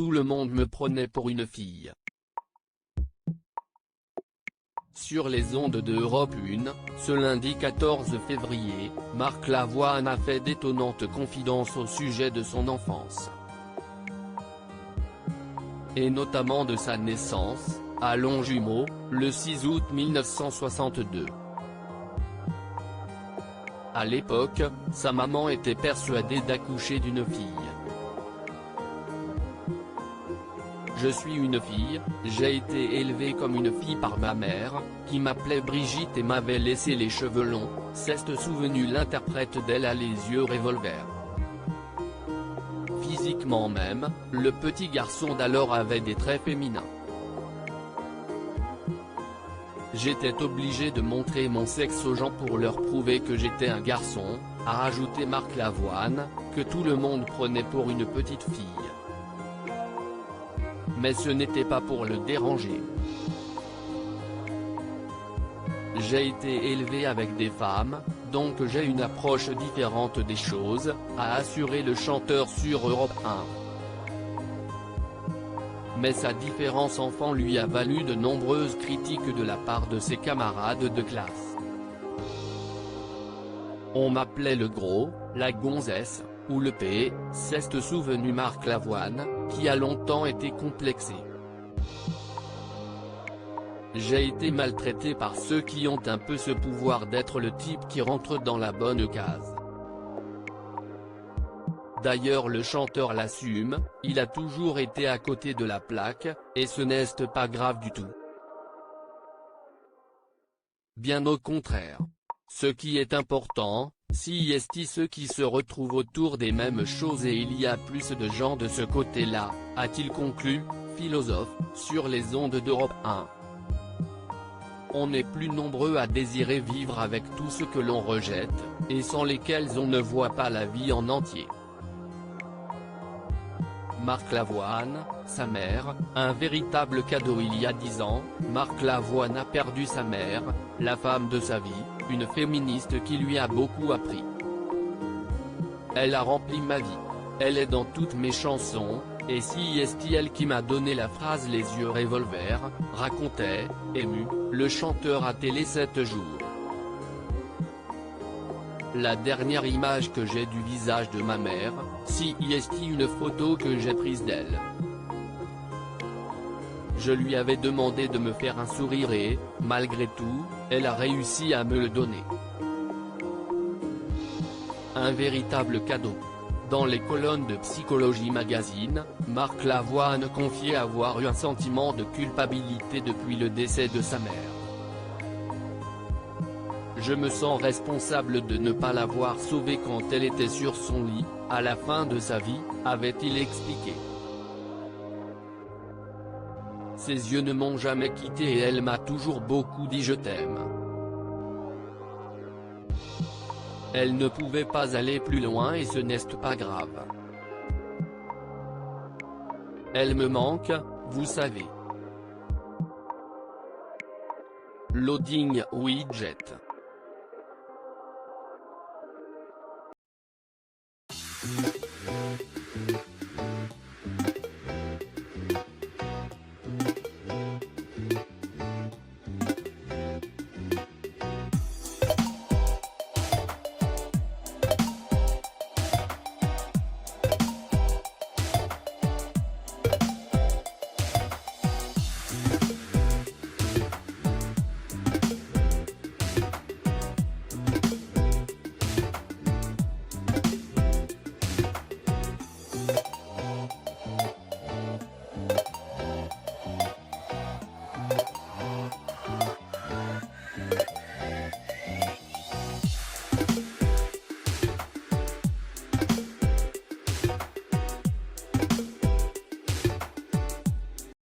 tout le monde me prenait pour une fille. Sur les ondes de Europe 1, ce lundi 14 février, Marc Lavoine a fait d'étonnantes confidences au sujet de son enfance. Et notamment de sa naissance, à Longjumeau, le 6 août 1962. À l'époque, sa maman était persuadée d'accoucher d'une fille. Je suis une fille, j'ai été élevée comme une fille par ma mère, qui m'appelait Brigitte et m'avait laissé les cheveux longs, s'est souvenu l'interprète d'elle a les yeux revolver. Physiquement même, le petit garçon d'alors avait des traits féminins. J'étais obligé de montrer mon sexe aux gens pour leur prouver que j'étais un garçon, a rajouté Marc Lavoine, que tout le monde prenait pour une petite fille. Mais ce n'était pas pour le déranger. J'ai été élevé avec des femmes, donc j'ai une approche différente des choses, a assuré le chanteur sur Europe 1. Mais sa différence enfant lui a valu de nombreuses critiques de la part de ses camarades de classe. On m'appelait le gros, la gonzesse, ou le P, s'est souvenu Marc Lavoine, qui a longtemps été complexé. J'ai été maltraité par ceux qui ont un peu ce pouvoir d'être le type qui rentre dans la bonne case. D'ailleurs le chanteur l'assume, il a toujours été à côté de la plaque, et ce n'est pas grave du tout. Bien au contraire. Ce qui est important, c'est ceux qui se retrouvent autour des mêmes choses et il y a plus de gens de ce côté-là, a-t-il conclu, philosophe, sur les ondes d'Europe 1. On est plus nombreux à désirer vivre avec tout ce que l'on rejette, et sans lesquels on ne voit pas la vie en entier. Marc Lavoine, sa mère, un véritable cadeau. Il y a 10 ans, Marc Lavoine a perdu sa mère, la femme de sa vie, une féministe qui lui a beaucoup appris. Elle a rempli ma vie. Elle est dans toutes mes chansons, et c'est elle qui m'a donné la phrase les yeux revolver, racontait, ému, le chanteur à Télé 7 jours. La dernière image que j'ai du visage de ma mère, c'est une photo que j'ai prise d'elle. Je lui avais demandé de me faire un sourire et, malgré tout, elle a réussi à me le donner. Un véritable cadeau. Dans les colonnes de Psychologie Magazine, Marc Lavoine confiait avoir eu un sentiment de culpabilité depuis le décès de sa mère. Je me sens responsable de ne pas l'avoir sauvée quand elle était sur son lit, à la fin de sa vie, avait-il expliqué. Ses yeux ne m'ont jamais quitté et elle m'a toujours beaucoup dit je t'aime. Elle ne pouvait pas aller plus loin et ce n'est pas grave. Elle me manque, vous savez. Loading widget.